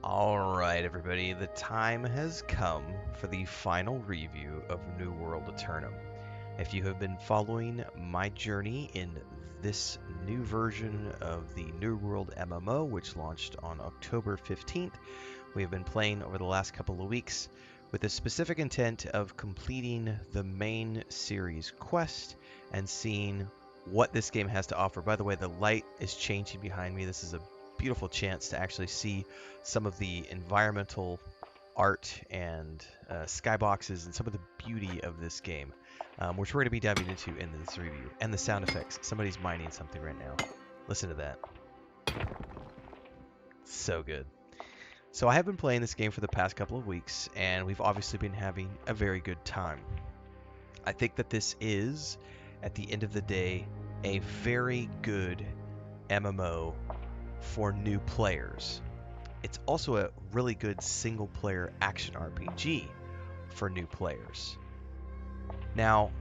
Alright, everybody, the time has come for the final review of New World Aeternum. If you have been following my journey in this new version of the New World MMO, which launched on October 15th, we have been playing over the last couple of weeks with the specific intent of completing the main series quest and seeing what this game has to offer. By the way, the light is changing behind me. This is a beautiful chance to actually see some of the environmental art and skyboxes and some of the beauty of this game, which we're going to be diving into in this review. And the sound effects. Somebody's mining something right now. Listen to that. So good. So I have been playing this game for the past couple of weeks, and we've obviously been having a very good time. I think that this is, at the end of the day, a very good MMO for new players. It's also a really good single-player action RPG for new players. Now,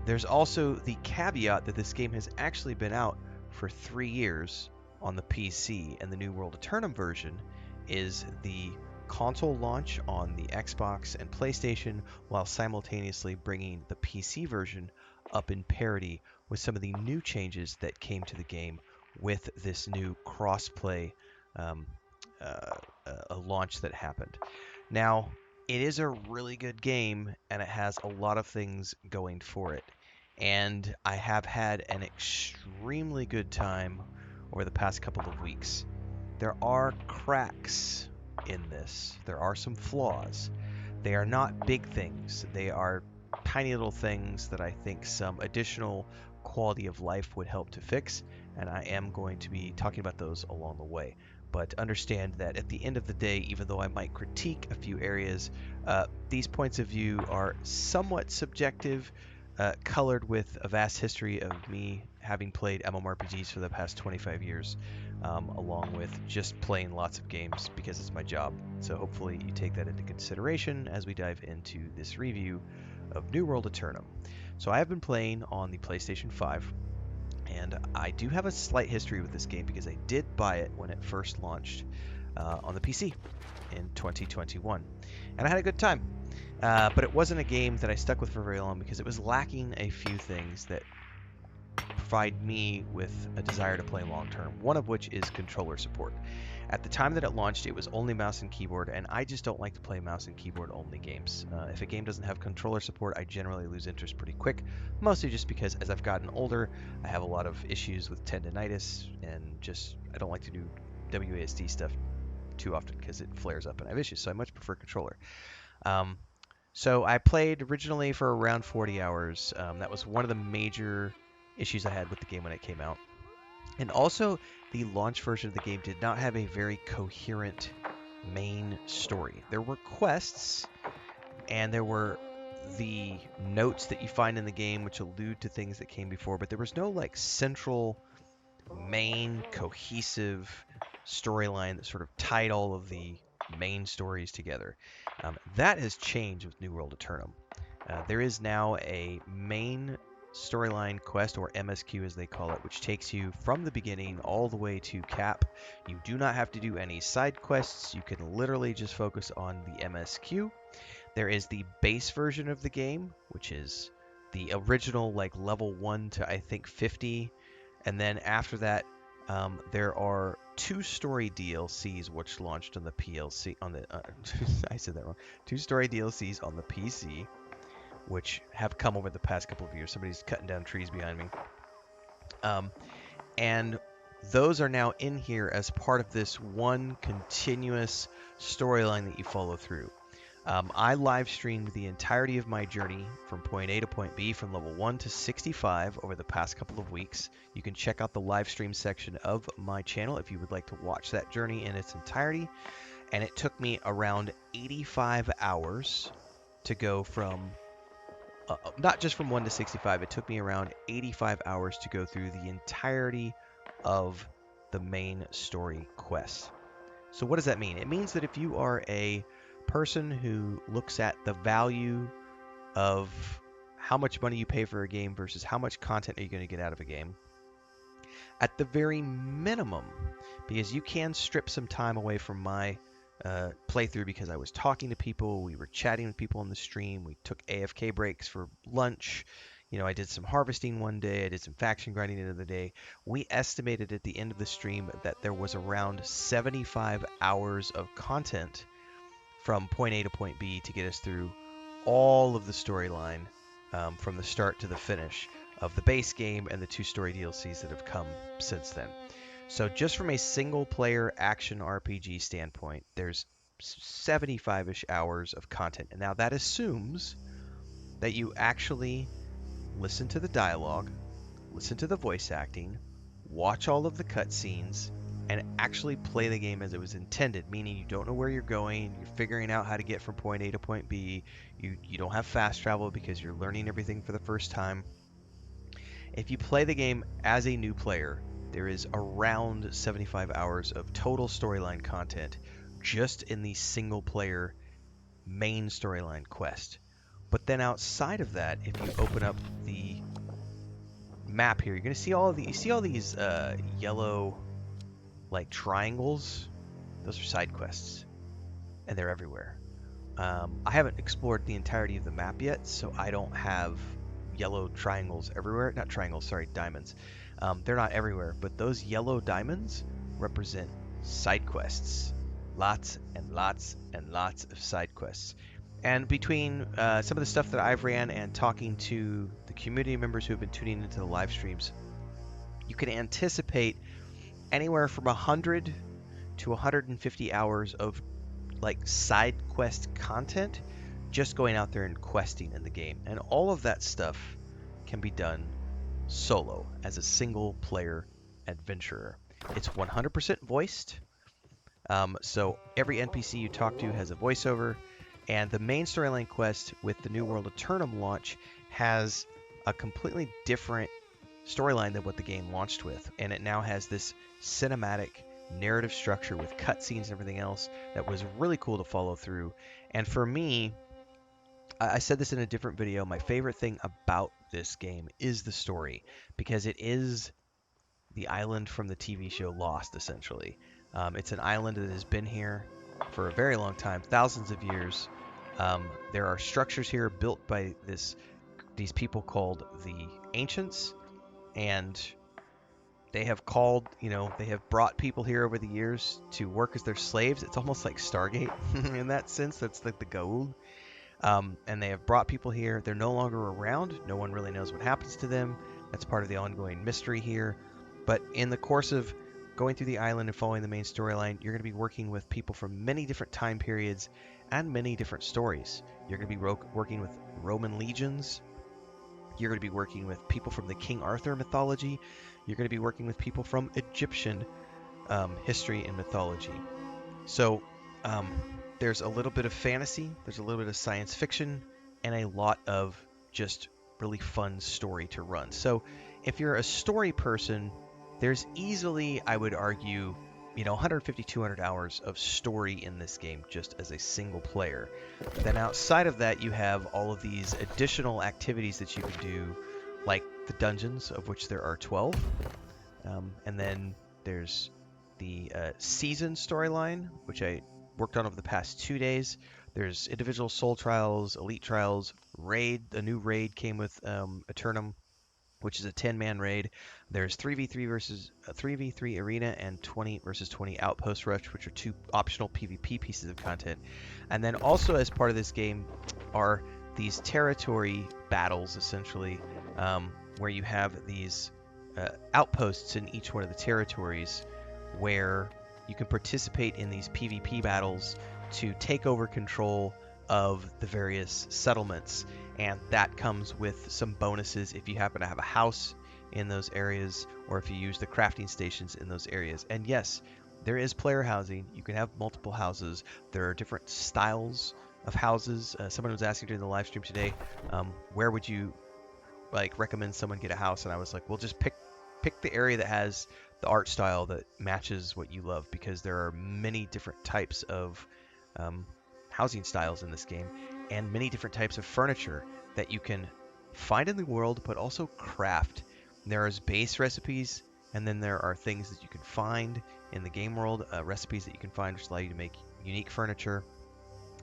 there's also the caveat that this game has actually been out for 3 years on the PC, and the New World Aeternum version is the console launch on the Xbox and PlayStation, while simultaneously bringing the PC version up in parity with some of the new changes that came to the game with this new crossplay um, a launch that happened. Now, it is a really good game, and it has a lot of things going for it. And I have had an extremely good time over the past couple of weeks. There are cracks in this. There are some flaws. They are not big things. They are tiny little things that I think some additional quality of life would help to fix, and I am going to be talking about those along the way. But understand that at the end of the day, even though I might critique a few areas, these points of view are somewhat subjective, colored with a vast history of me having played MMORPGs for the past 25 years, along with just playing lots of games because it's my job. So hopefully you take that into consideration as we dive into this review of New World Aeternum. So I have been playing on the PlayStation 5. And I do have a slight history with this game because I did buy it when it first launched on the PC in 2021. And I had a good time. But it wasn't a game that I stuck with for very long because it was lacking a few things that provide me with a desire to play long term, one of which is controller support. At the time that it launched, it was only mouse and keyboard, and I just don't like to play mouse and keyboard only games. If a game doesn't have controller support, I generally lose interest pretty quick, mostly just because as I've gotten older, I have a lot of issues with tendinitis, and just I don't like to do WASD stuff too often because it flares up and I have issues, so I much prefer controller. Um, so I played originally for around 40 hours. That was one of the major issues I had with the game when it came out. And also, the launch version of the game did not have a very coherent main story. There were quests, and there were the notes that you find in the game which allude to things that came before, but there was no like central main cohesive storyline that sort of tied all of the main stories together. That has changed with New World Aeternum. There is now a main storyline quest, or MSQ as they call it, which takes you from the beginning all the way to cap. You do not have to do any side quests. You can literally just focus on the MSQ. There is the base version of the game, which is the original like level 1 to I think 50. And then after that, there are 2 story DLCs which launched on the PLC on the I said that wrong. 2 story DLCs on the PC, which have come over the past couple of years. Somebody's cutting down trees behind me. And those are now in here as part of this one continuous storyline that you follow through. I live streamed the entirety of my journey from point A to point B from level 1 to 65 over the past couple of weeks. You can check out the live stream section of my channel if you would like to watch that journey in its entirety. And it took me around 85 hours to go from not just from 1 to 65, it took me around 85 hours to go through the entirety of the main story quest. So what does that mean? It means that if you are a person who looks at the value of how much money you pay for a game versus how much content are you going to get out of a game, at the very minimum, because you can strip some time away from my playthrough because I was talking to people, we were chatting with people on the stream, we took AFK breaks for lunch. I did some harvesting one day, I did some faction grinding another day. We estimated at the end of the stream that there was around 75 hours of content from point A to point B to get us through all of the storyline from the start to the finish of the base game and the 2 story DLCs that have come since then. So just from a single player action RPG standpoint, there's 75-ish hours of content. And now that assumes that you actually listen to the dialogue, listen to the voice acting, watch all of the cutscenes, and actually play the game as it was intended, meaning you don't know where you're going, you're figuring out how to get from point A to point B, you don't have fast travel because you're learning everything for the first time. If you play the game as a new player, there is around 75 hours of total storyline content just in the single player main storyline quest. But then outside of that, if you open up the map here, you're going to see all these yellow like triangles. Those are side quests, and they're everywhere. I haven't explored the entirety of the map yet, so I don't have yellow triangles everywhere. Not triangles, sorry, diamonds. They're not everywhere, but those yellow diamonds represent side quests. Lots and lots and lots of side quests. And between some of the stuff that I've ran and talking to the community members who have been tuning into the live streams, you can anticipate anywhere from 100 to 150 hours of like side quest content just going out there and questing in the game. And all of that stuff can be done solo as a single player adventurer. It's 100% voiced. So every NPC you talk to has a voiceover, and the main storyline quest with the New World Aeternum launch has a completely different storyline than what the game launched with, and it now has this cinematic narrative structure with cutscenes and everything else that was really cool to follow through. And for me, I said this in a different video, my favorite thing about this game is the story, because it is the island from the TV show Lost, essentially. It's an island that has been here for a very long time, thousands of years. There are structures here built by these people called the Ancients, and they have they have brought people here over the years to work as their slaves. It's almost like Stargate in that sense. That's like the goal. And they have brought people here. They're no longer around. No one really knows what happens to them. That's part of the ongoing mystery here. But in the course of going through the island and following the main storyline, you're going to be working with people from many different time periods and many different stories. You're going to be working with Roman legions. You're going to be working with people from the King Arthur mythology. You're going to be working with people from Egyptian history and mythology. So there's a little bit of fantasy, there's a little bit of science fiction, and a lot of just really fun story to run. So if you're a story person, there's easily, I would argue, 150, 200 hours of story in this game just as a single player. Then outside of that, you have all of these additional activities that you can do, like the dungeons, of which there are 12. And then there's the season storyline, which I worked on over the past 2 days. There's individual soul trials, elite trials, raid. A new raid came with Aeternum, which is a 10-man raid. There's 3v3 versus 3v3 arena and 20 versus 20 outpost rush, which are 2 optional PvP pieces of content. And then also as part of this game are these territory battles, essentially, where you have these outposts in each one of the territories where you can participate in these PvP battles to take over control of the various settlements, and that comes with some bonuses if you happen to have a house in those areas or if you use the crafting stations in those areas. And yes, there is player housing. You can have multiple houses. There are different styles of houses. Someone was asking during the live stream today, where would you recommend someone get a house? And I was like, well, just pick the area that has the art style that matches what you love, because there are many different types of housing styles in this game and many different types of furniture that you can find in the world but also craft. There is base recipes, and then there are things that you can find in the game world, recipes that you can find which allow you to make unique furniture.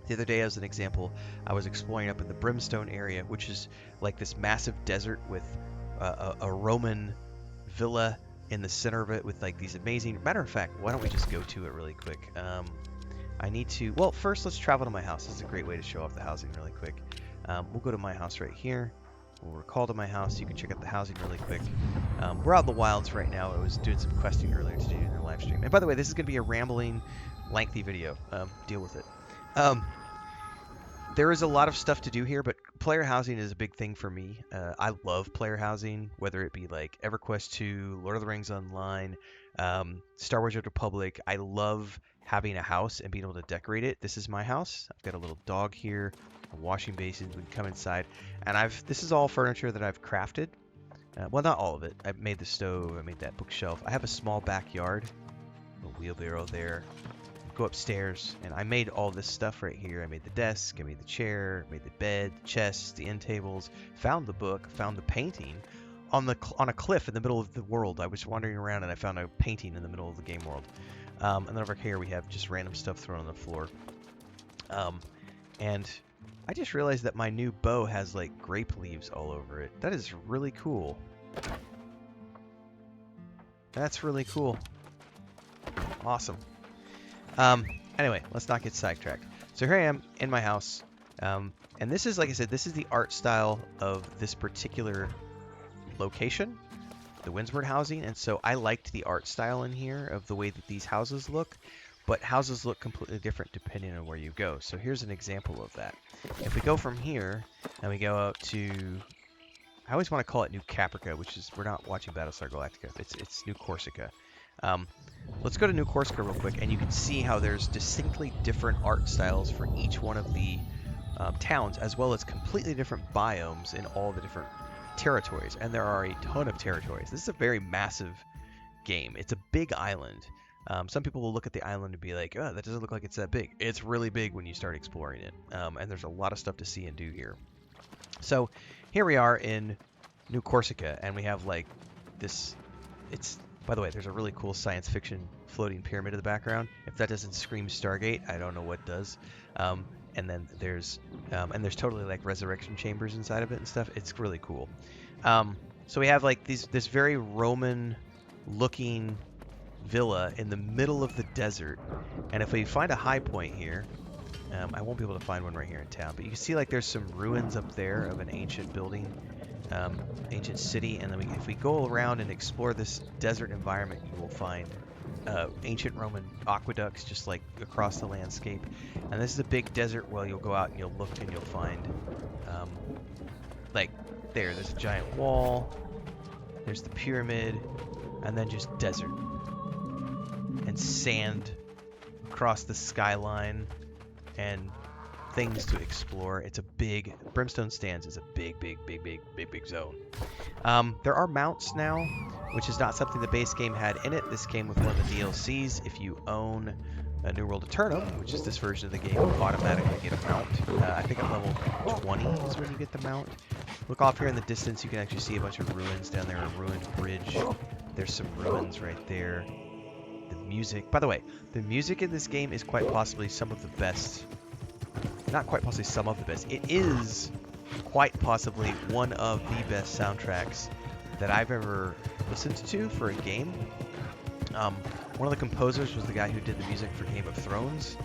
The other day, as an example, I was exploring up in the Brimstone area, which is like this massive desert with a Roman villa in the center of it with like these amazing. Matter of fact, why don't we just go to it really quick? I need to. Well, first let's travel to my house. This is a great way to show off the housing really quick. We'll go to my house right here. We'll recall to my house. You can check out the housing really quick. We're out in the wilds right now. I was doing some questing earlier today in the live stream. And by the way, this is going to be a rambling, lengthy video. Deal with it. There is a lot of stuff to do here, but player housing is a big thing for me. I love player housing, whether it be like EverQuest 2, Lord of the Rings Online, Star Wars: The Old Republic. I love having a house and being able to decorate it. This is my house. I've got a little dog here, a washing basin. We can come inside, and this is all furniture that I've crafted. Well, not all of it. I made the stove. I made that bookshelf. I have a small backyard, a wheelbarrow there. Go upstairs, and I made all this stuff right here. I made the desk, I made the chair, made the bed, the chest, the end tables, found the book, found the painting on a cliff in the middle of the world. I was wandering around and I found a painting in the middle of the game world. And then over here we have just random stuff thrown on the floor. And I just realized that my new bow has like grape leaves all over it. That is really cool. That's really cool. Awesome. Anyway, let's not get sidetracked. So here I am in my house. And this is, like I said, this is the art style of this particular location, the Windsward housing. And so I liked the art style in here of the way that these houses look, but houses look completely different depending on where you go. So here's an example of that. If we go from here and we go out to, I always want to call it New Caprica, which is, we're not watching Battlestar Galactica. It's New Corsica. Let's go to New Corsica real quick, and you can see how there's distinctly different art styles for each one of the towns, as well as completely different biomes in all the different territories. And there are a ton of territories. This is a very massive game. It's a big island. Some people will look at the island and be like, oh, that doesn't look like it's that big. It's really big when you start exploring it. And there's a lot of stuff to see and do here. So here we are in New Corsica, and we have like this, by the way, there's a really cool science fiction floating pyramid in the background. If that doesn't scream Stargate, I don't know what does. And then there's totally like resurrection chambers inside of it and stuff. It's really cool. So we have like this very Roman looking villa in the middle of the desert. And if we find a high point here, I won't be able to find one right here in town, but you can see like there's some ruins up there of an ancient building. Ancient city, and then if we go around and explore this desert environment, you will find ancient Roman aqueducts just like across the landscape. And this is a big desert well. You'll go out and you'll look and you'll find like there's a giant wall, there's the pyramid, and then just desert and sand across the skyline and things to explore. It's a big, Brimstone Stands is a big zone. There are mounts now, which is not something the base game had in it. This came with one of the DLCs. If you own a New World Aeternum, which is this version of the game, you automatically get a mount. I think at level 20 is when you get the mount. Look off here in the distance, you can actually see a bunch of ruins down there, a ruined bridge. There's some ruins right there. The music, by the way, the music in this game is quite possibly some of the best. Not quite possibly some of the best. It is quite possibly one of the best soundtracks that I've ever listened to for a game. One of the composers was the guy who did the music for Game of Thrones.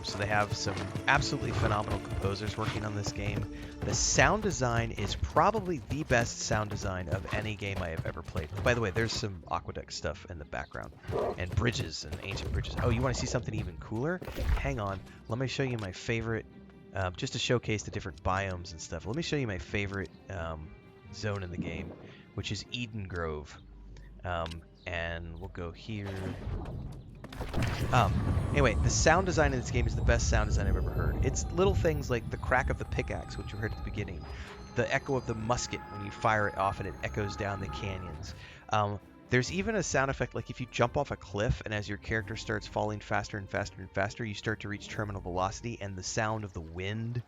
So they have some absolutely phenomenal composers working on this game. The sound design is probably the best sound design of any game I have ever played. By the way, there's some aqueduct stuff in the background and bridges and ancient bridges. Oh, you want to see something even cooler? Hang on. Let me show you my favorite, just to showcase the different biomes and stuff. Let me show you my favorite zone in the game, which is Eden Grove. And we'll go here. Anyway, the sound design in this game is the best sound design I've ever heard. It's little things like the crack of the pickaxe, which you heard at the beginning, the echo of the musket when you fire it off and it echoes down the canyons. There's even a sound effect like if you jump off a cliff and as your character starts falling faster and faster and faster, you start to reach terminal velocity and the sound of the wind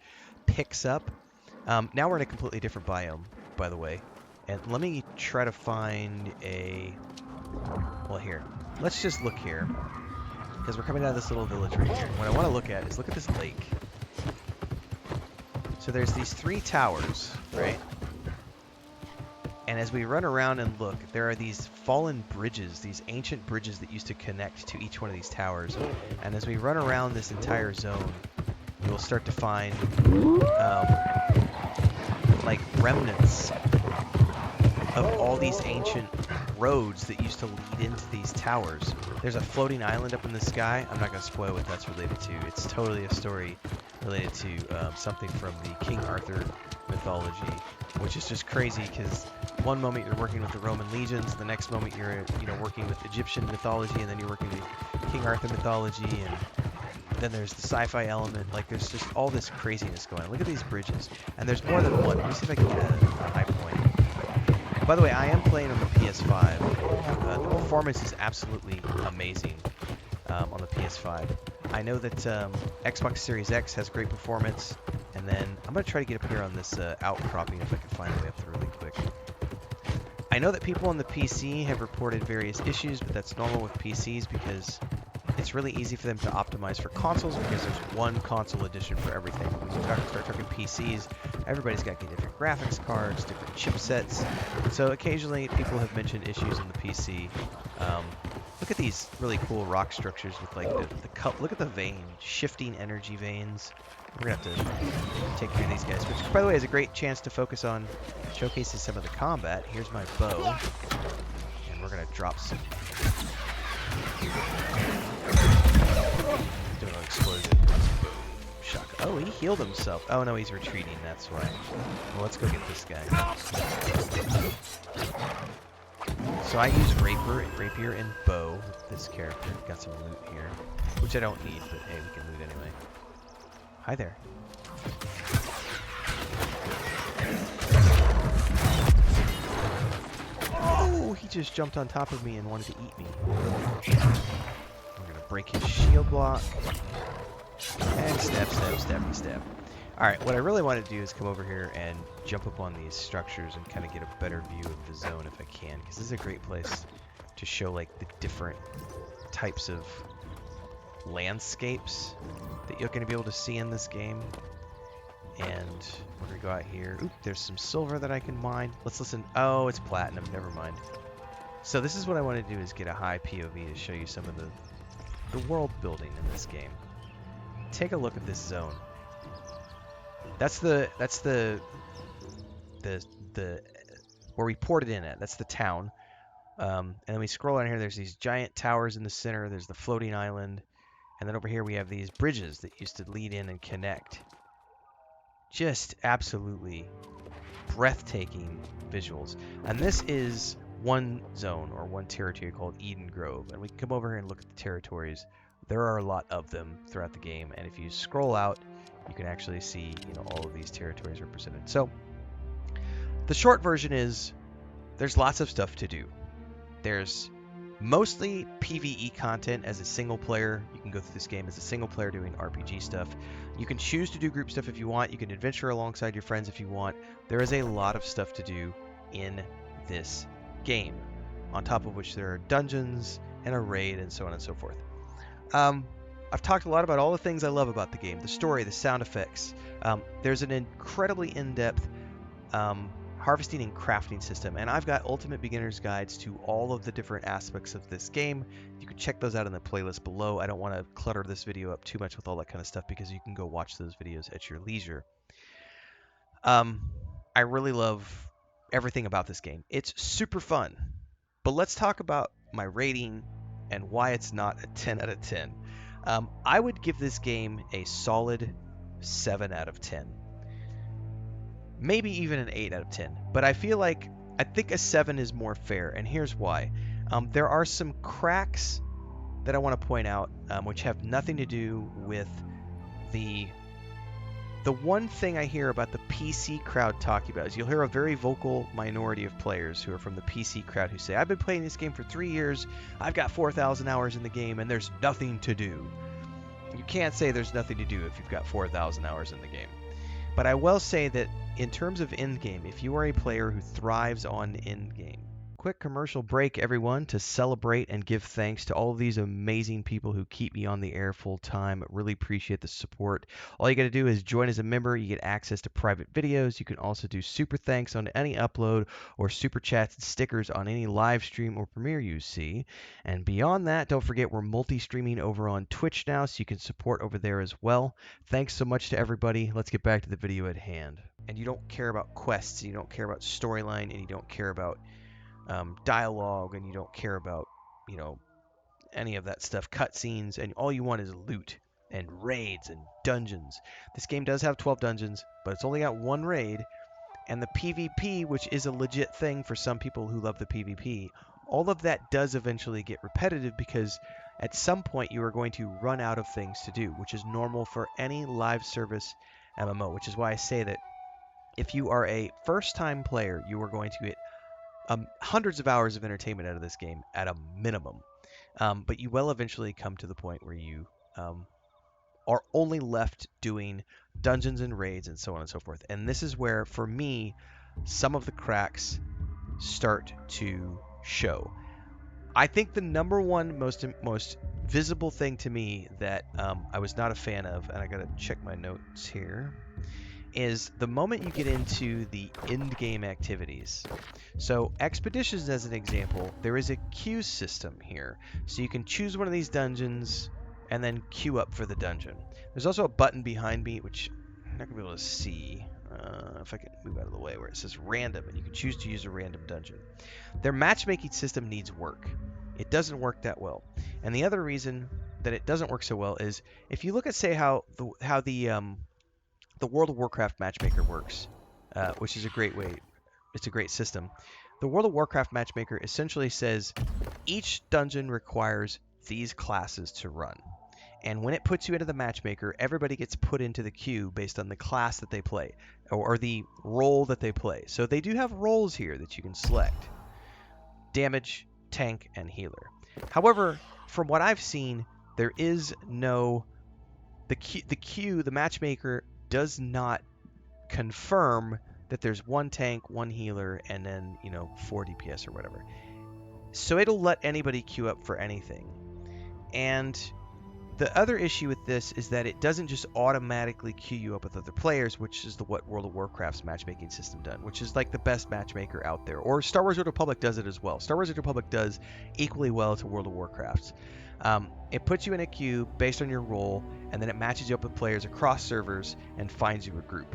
picks up. Now we're in a completely different biome, by the way. And let me try to find a... Well, here. Let's just look here. because we're coming out of this little village right here. What I want to look at is look at this lake. So there's these 3 towers, right? And as we run around and look, there are these fallen bridges, these ancient bridges that used to connect to each one of these towers. And as we run around this entire zone, you will start to find like remnants of all these ancient roads that used to lead into these towers. There's a floating island up in the sky. I'm not going to spoil what that's related to. It's totally a story related to something from the King Arthur mythology, which is just crazy because one moment you're working with the Roman legions, the next moment you're working with Egyptian mythology, and then you're working with King Arthur mythology, and then there's the sci-fi element. Like, there's just all this craziness going on. Look at these bridges, and there's more than one. Let me see if I can get a high point. By the way, I am playing on the PS5. The performance is absolutely amazing on the PS5. I know that Xbox Series X has great performance, and then I'm going to try to get up here on this outcropping if I can find a way up there really quick. I know that people on the PC have reported various issues, but that's normal with PCs because it's really easy for them to optimize for consoles because there's one console edition for everything. When you start talking PCs, everybody's got different graphics cards, different chipsets. So occasionally people have mentioned issues on the PC. Look at these really cool rock structures with like look at the veins, shifting energy veins. We're gonna have to take care of these guys, which by the way is a great chance to focus on showcasing some of the combat. Here's my bow, and we're gonna drop some. Doing an explosion. Boom. Shock. Oh, he healed himself. Oh no, he's retreating. That's why. Well, let's go get this guy. So I use rapier and bow with this character. Got some loot here, which I don't need, but hey, we can loot anyway. Hi there. Oh, he just jumped on top of me and wanted to eat me. We're gonna break his shield block. And stab, stab, stabby, stab. Alright, what I really want to do is come over here and jump up on these structures and kind of get a better view of the zone if I can, because this is a great place to show like the different types of landscapes that you're going to be able to see in this game. And we're going to go out here. Oop, there's some silver that I can mine. Let's listen. Oh, it's platinum. Never mind. So this is what I want to do, is get a high POV to show you some of the world building in this game. Take a look at this zone. That's the where we ported in at. That's the town. And then we scroll down here. There's these giant towers in the center. There's the floating island. And then over here we have these bridges that used to lead in and connect. Just absolutely breathtaking visuals. And this is one zone or one territory called Eden Grove. And we can come over here and look at the territories. There are a lot of them throughout the game. And if you scroll out, you can actually see, all of these territories represented. So the short version is there's lots of stuff to do. There's mostly PvE content as a single player. You can go through this game as a single player doing RPG stuff. You can choose to do group stuff if you want. You can adventure alongside your friends if you want. There is a lot of stuff to do in this game, on top of which there are dungeons and a raid and so on and so forth. I've talked a lot about all the things I love about the game, the story, the sound effects. There's an incredibly in-depth harvesting and crafting system, and I've got ultimate beginner's guides to all of the different aspects of this game. You can check those out in the playlist below. I don't want to clutter this video up too much with all that kind of stuff because you can go watch those videos at your leisure. I really love everything about this game. It's super fun. But let's talk about my rating and why it's not a 10 out of 10. I would give this game a solid 7 out of 10. Maybe even an 8 out of 10. But I think a 7 is more fair, and here's why. There are some cracks that I want to point out, which have nothing to do with the one thing I hear about the PC crowd talking about is you'll hear a very vocal minority of players who are from the PC crowd who say, I've been playing this game for 3 years, I've got 4,000 hours in the game, and there's nothing to do. You can't say there's nothing to do if you've got 4,000 hours in the game. But I will say that in terms of endgame, if you are a player who thrives on endgame, quick commercial break, everyone, to celebrate and give thanks to all of these amazing people who keep me on the air full time. Really appreciate the support. All you got to do is join as a member. You get access to private videos. You can also do super thanks on any upload or super chats and stickers on any live stream or premiere you see. And beyond that, don't forget we're multi-streaming over on Twitch now, so you can support over there as well. Thanks so much to everybody. Let's get back to the video at hand. And you don't care about quests, and you don't care about storyline, and you don't care about dialogue, and you don't care about, you know, any of that stuff, cutscenes, and all you want is loot and raids and dungeons. This game does have 12 dungeons, but it's only got one raid, and the PvP, which is a legit thing for some people who love the PvP, all of that does eventually get repetitive because at some point you are going to run out of things to do, which is normal for any live service MMO, which is why I say that if you are a first-time player, you are going to get hundreds of hours of entertainment out of this game at a minimum. But you will eventually come to the point where you are only left doing dungeons and raids and so on and so forth. And this is where, for me, some of the cracks start to show. I think the number one most visible thing to me that I was not a fan of, and I gotta check my notes here, is the moment you get into the end game activities. So expeditions, as an example, there is a queue system here. So you can choose one of these dungeons and then queue up for the dungeon. There's also a button behind me, which I'm not going to be able to see if I can move out of the way, where it says random, and you can choose to use a random dungeon. Their matchmaking system needs work. It doesn't work that well. And the other reason that it doesn't work so well is if you look at, say, how the World of Warcraft matchmaker works, which is a great way. It's a great system. The World of Warcraft matchmaker essentially says each dungeon requires these classes to run. And when it puts you into the matchmaker, everybody gets put into the queue based on the class that they play or the role that they play. So they do have roles here that you can select: damage, tank, and healer. However, from what I've seen, there is no the matchmaker does not confirm that there's one tank, one healer, and then, 4 DPS or whatever. So it'll let anybody queue up for anything. And the other issue with this is that it doesn't just automatically queue you up with other players, which is what World of Warcraft's matchmaking system done, which is like the best matchmaker out there. Or Star Wars: Old Republic does it as well. Star Wars: Old Republic does equally well to World of Warcraft's. It puts you in a queue based on your role, and then it matches you up with players across servers and finds you a group.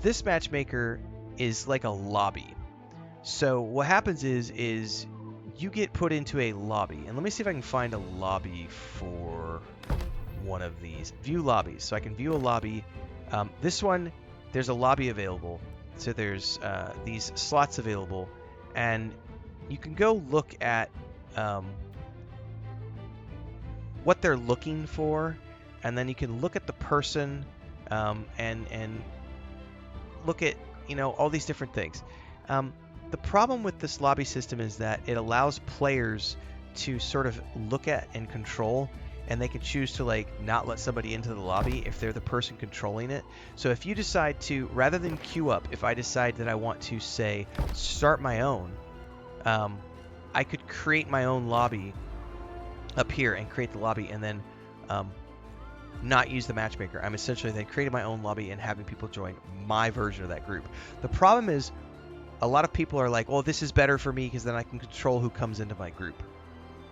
This matchmaker is like a lobby. So what happens is you get put into a lobby, and let me see if I can find a lobby for one of these. View lobbies. So I can view a lobby. This one, there's a lobby available. So there's these slots available, and you can go look at what they're looking for, and then you can look at the person and look at all these different things. The problem with this lobby system is that it allows players to sort of look at and control, and they can choose to not let somebody into the lobby if they're the person controlling it. So if you decide to, rather than queue up, if I decide that I want to, say, start my own, I could create my own lobby up here and create the lobby, and then not use the matchmaker. I'm essentially then creating my own lobby and having people join my version of that group. The problem is a lot of people are like, well, this is better for me because then I can control who comes into my group.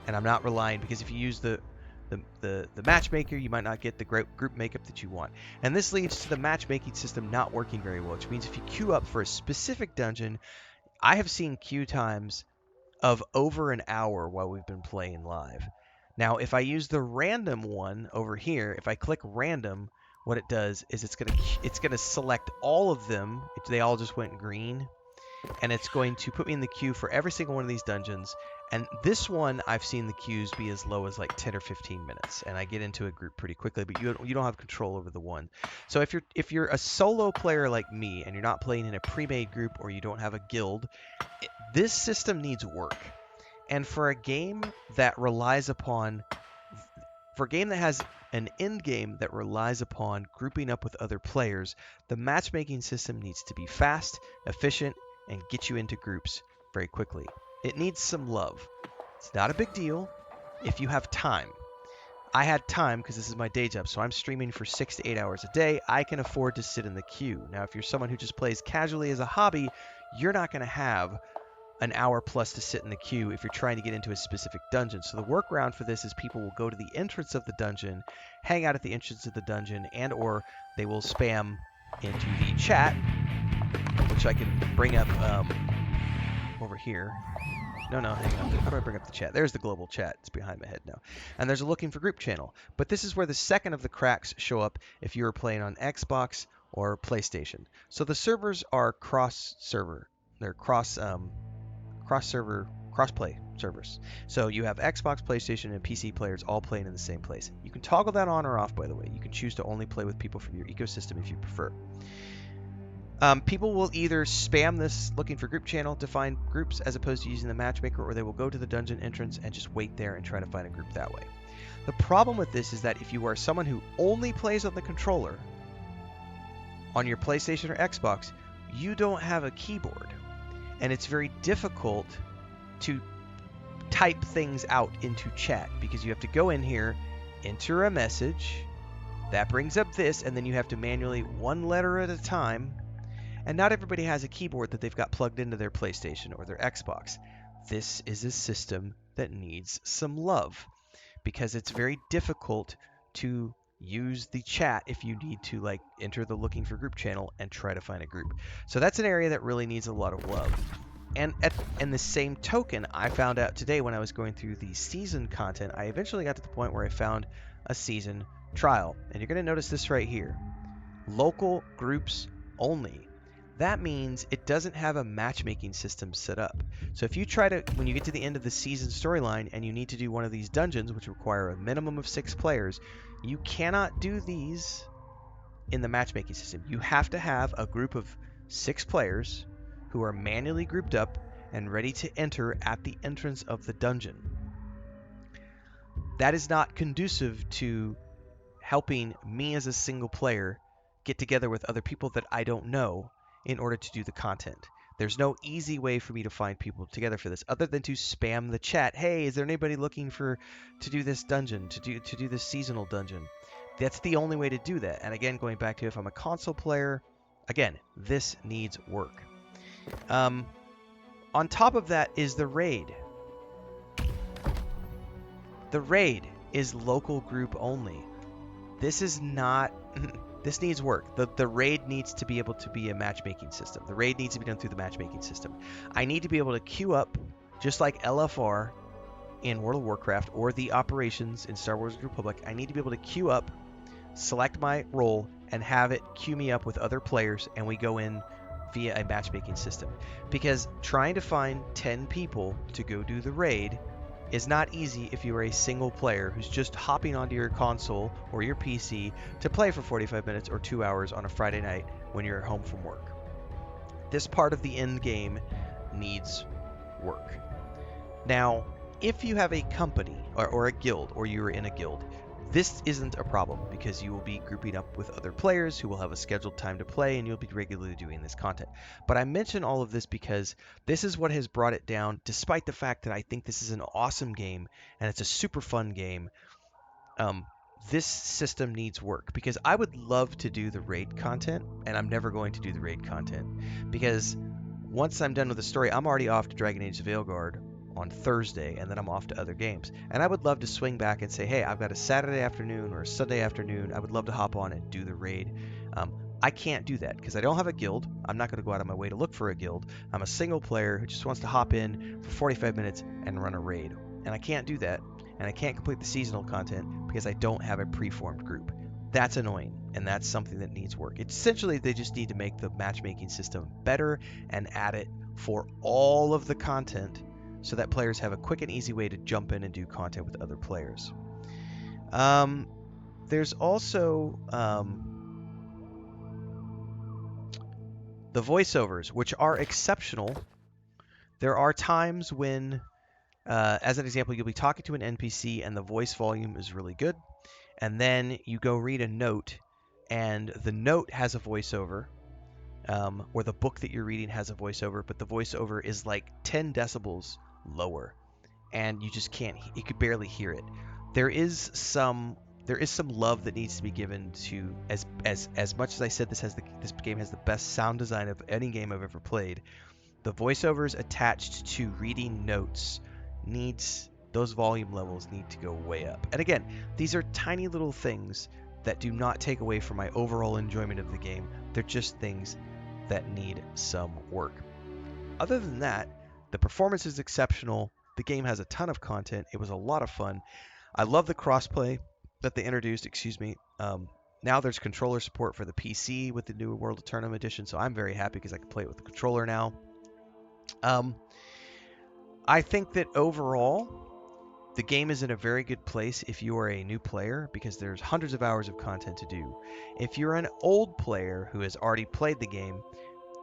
And I'm not relying, because if you use the matchmaker, you might not get the group makeup that you want. And this leads to the matchmaking system not working very well, which means if you queue up for a specific dungeon, I have seen queue times of over an hour while we've been playing live. Now, if I use the random one over here, if I click random, what it does is it's gonna select all of them. They all just went green, and it's going to put me in the queue for every single one of these dungeons. And this one, I've seen the queues be as low as like 10 or 15 minutes, and I get into a group pretty quickly. But you don't have control over the one. So if you're a solo player like me and you're not playing in a pre-made group, or you don't have a guild, this system needs work. And for a game that has an end game that relies upon grouping up with other players, the matchmaking system needs to be fast, efficient, and get you into groups very quickly. It needs some love. It's not a big deal if you have time. I had time because this is my day job, so I'm streaming for 6 to 8 hours a day. I can afford to sit in the queue. Now, if you're someone who just plays casually as a hobby, you're not going to have an hour plus to sit in the queue if you're trying to get into a specific dungeon. So the workaround for this is people will go to the entrance of the dungeon, hang out at the entrance of the dungeon, and or they will spam into the chat, which I can bring up over here. No, hang on. How do I bring up the chat? There's the global chat. It's behind my head now. And there's a looking for group channel. But this is where the second of the cracks show up if you are playing on Xbox or PlayStation. So the servers are cross-server. They're cross-server, cross-play servers. So you have Xbox, PlayStation, and PC players all playing in the same place. You can toggle that on or off, by the way. You can choose to only play with people from your ecosystem if you prefer. People will either spam this looking for group channel to find groups as opposed to using the matchmaker, or they will go to the dungeon entrance and just wait there and try to find a group that way. The problem with this is that if you are someone who only plays on the controller on your PlayStation or Xbox, you don't have a keyboard, and it's very difficult to type things out into chat because you have to go in here, enter a message, that brings up this, and then you have to manually, one letter at a time. And not everybody has a keyboard that they've got plugged into their PlayStation or their Xbox. This is a system that needs some love because it's very difficult to use the chat if you need to like enter the looking for group channel and try to find a group. So that's an area that really needs a lot of love. And in the same token, I found out today when I was going through the season content, I eventually got to the point where I found a season trial. And you're going to notice this right here. Local groups only. That means it doesn't have a matchmaking system set up. So if you try to, when you get to the end of the season storyline and you need to do one of these dungeons, which require a minimum of 6 players, you cannot do these in the matchmaking system. You have to have a group of 6 players who are manually grouped up and ready to enter at the entrance of the dungeon. That is not conducive to helping me as a single player get together with other people that I don't know in order to do the content. There's no easy way for me to find people together for this other than to spam the chat. Hey, is there anybody looking to do this dungeon, to do this seasonal dungeon? That's the only way to do that. And again, going back to if I'm a console player, again, this needs work. On top of that is the raid. The raid is local group only. This is not... This needs work. The raid needs to be able to be a matchmaking system. The raid needs to be done through the matchmaking system. I need to be able to queue up, just like LFR in World of Warcraft or the operations in Star Wars: The Republic. I need to be able to queue up, select my role, and have it queue me up with other players, and we go in via a matchmaking system. Because trying to find 10 people to go do the raid is not easy if you are a single player who's just hopping onto your console or your PC to play for 45 minutes or 2 hours on a Friday night when you're home from work. This part of the end game needs work. Now, if you have a company or a guild, or you're in a guild, this isn't a problem because you will be grouping up with other players who will have a scheduled time to play and you'll be regularly doing this content. But I mention all of this because this is what has brought it down, despite the fact that I think this is an awesome game and it's a super fun game. This system needs work because I would love to do the raid content, and I'm never going to do the raid content because once I'm done with the story, I'm already off to Dragon Age Veilguard on Thursday, and then I'm off to other games. And I would love to swing back and say, hey, I've got a Saturday afternoon or a Sunday afternoon. I would love to hop on and do the raid. I can't do that because I don't have a guild. I'm not going to go out of my way to look for a guild. I'm a single player who just wants to hop in for 45 minutes and run a raid. And I can't do that. And I can't complete the seasonal content because I don't have a preformed group. That's annoying, and that's something that needs work. Essentially, they just need to make the matchmaking system better and add it for all of the content so that players have a quick and easy way to jump in and do content with other players. There's also the voiceovers, which are exceptional. There are times when, as an example, you'll be talking to an NPC and the voice volume is really good, and then you go read a note, and the note has a voiceover, or the book that you're reading has a voiceover, but the voiceover is like 10 decibels lower, and you just can't. You could barely hear it. There is some love that needs to be given to, as much as I said this game has the best sound design of any game I've ever played. The voiceovers attached to reading notes those volume levels need to go way up. And again, these are tiny little things that do not take away from my overall enjoyment of the game. They're just things that need some work. Other than that, the performance is exceptional. The game has a ton of content. It was a lot of fun. I love the crossplay that they introduced. Excuse me. Now there's controller support for the PC with the new World of Aeternum edition, so I'm very happy because I can play it with the controller now. I think that overall, the game is in a very good place if you are a new player because there's hundreds of hours of content to do. If you're an old player who has already played the game,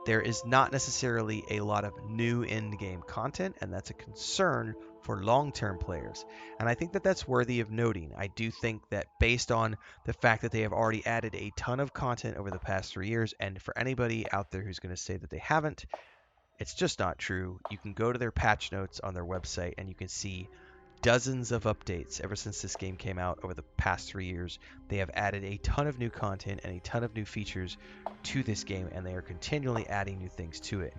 there is not necessarily a lot of new in-game content, and that's a concern for long-term players. And I think that that's worthy of noting. I do think that based on the fact that they have already added a ton of content over the past 3 years, and for anybody out there who's going to say that they haven't, it's just not true. You can go to their patch notes on their website and you can see dozens of updates ever since this game came out over the past 3 years. They have added a ton of new content and a ton of new features to this game, and they are continually adding new things to it.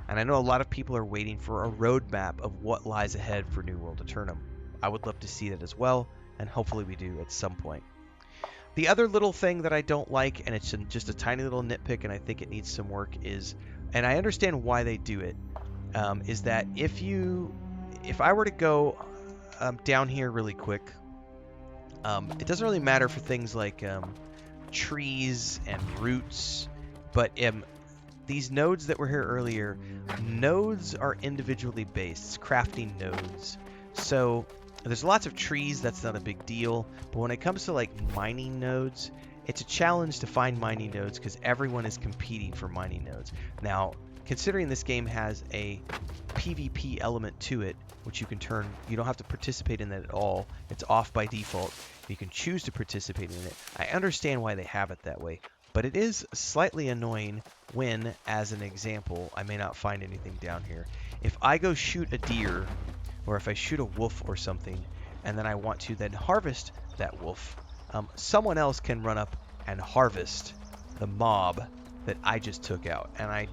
And I know a lot of people are waiting for a roadmap of what lies ahead for New World Aeternum. I would love to see that as well, and hopefully we do at some point. The other little thing that I don't like, and it's just a tiny little nitpick, and I think it needs some work, is, and I understand why they do it, is that if I were to go down here really quick, it doesn't really matter for things like trees and roots, but these nodes that were here earlier, nodes are individually based. It's crafting nodes. So there's lots of trees, that's not a big deal. But when it comes to like mining nodes, it's a challenge to find mining nodes because everyone is competing for mining nodes. Now, considering this game has a PvP element to it, which you can turn, you don't have to participate in that at all. It's off by default. You can choose to participate in it. I understand why they have it that way, but it is slightly annoying when, as an example, I may not find anything down here. If I go shoot a deer, or if I shoot a wolf or something, and then I want to then harvest that wolf, someone else can run up and harvest the mob that I just took out. And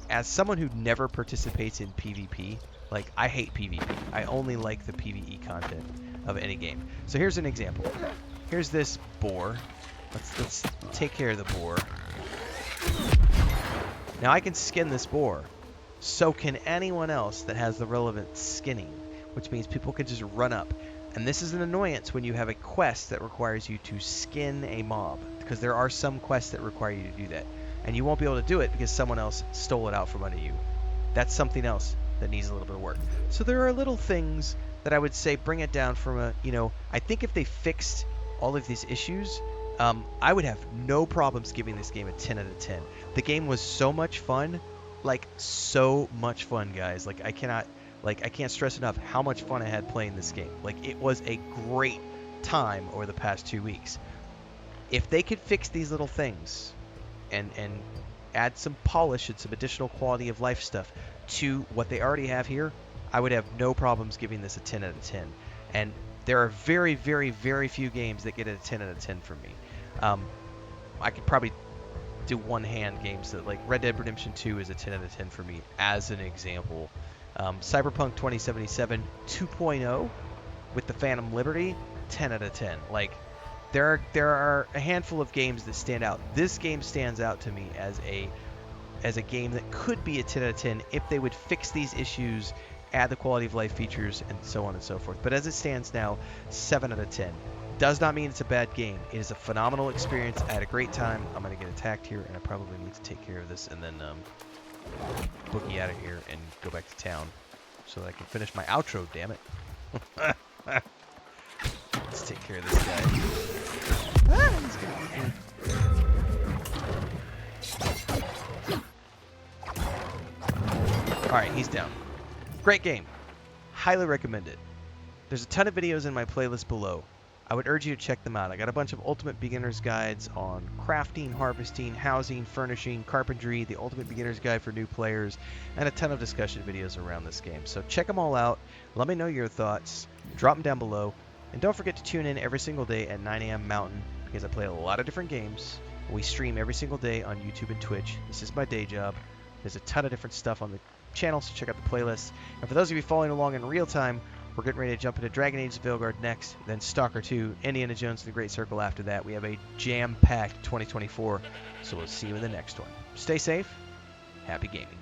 as someone who never participates in PvP, like, I hate PvP. I only like the PvE content of any game. So here's an example. Here's this boar. Let's take care of the boar. Now I can skin this boar. So can anyone else that has the relevant skinning, which means people can just run up. And this is an annoyance when you have a quest that requires you to skin a mob, because there are some quests that require you to do that. And you won't be able to do it because someone else stole it out from under you. That's something else that needs a little bit of work. So there are little things that I would say bring it down from a, I think if they fixed all of these issues, I would have no problems giving this game a 10 out of 10. The game was so much fun, like so much fun, guys. I can't stress enough how much fun I had playing this game. Like, it was a great time over the past 2 weeks. If they could fix these little things and add some polish and some additional quality of life stuff to what they already have here, I would have no problems giving this a 10 out of 10. And there are very, very, very few games that get a 10 out of 10 from me. I could probably do one-hand games that, like, Red Dead Redemption 2 is a 10 out of 10 for me, as an example. Cyberpunk 2077 2.0 with the Phantom Liberty, 10 out of 10. Like, there are a handful of games that stand out. This game stands out to me as a game that could be a 10 out of 10 if they would fix these issues, add the quality of life features, and so on and so forth. But as it stands now, 7 out of 10. Does not mean it's a bad game. It is a phenomenal experience. I had a great time. I'm going to get attacked here, and I probably need to take care of this and then boogie out of here and go back to town so that I can finish my outro, damn it. Let's take care of this guy. He's gonna eat me. Alright, he's down. Great game. Highly recommend it. There's a ton of videos in my playlist below. I would urge you to check them out. I got a bunch of ultimate beginner's guides on crafting, harvesting, housing, furnishing, carpentry, the ultimate beginner's guide for new players, and a ton of discussion videos around this game. So check them all out. Let me know your thoughts. Drop them down below. And don't forget to tune in every single day at 9 a.m. Mountain because I play a lot of different games. We stream every single day on YouTube and Twitch. This is my day job. There's a ton of different stuff on the channel, so check out the playlist. And for those of you following along in real time, we're getting ready to jump into Dragon Age Veilguard next, then Stalker 2, Indiana Jones and the Great Circle after that. We have a jam-packed 2024, so we'll see you in the next one. Stay safe. Happy gaming.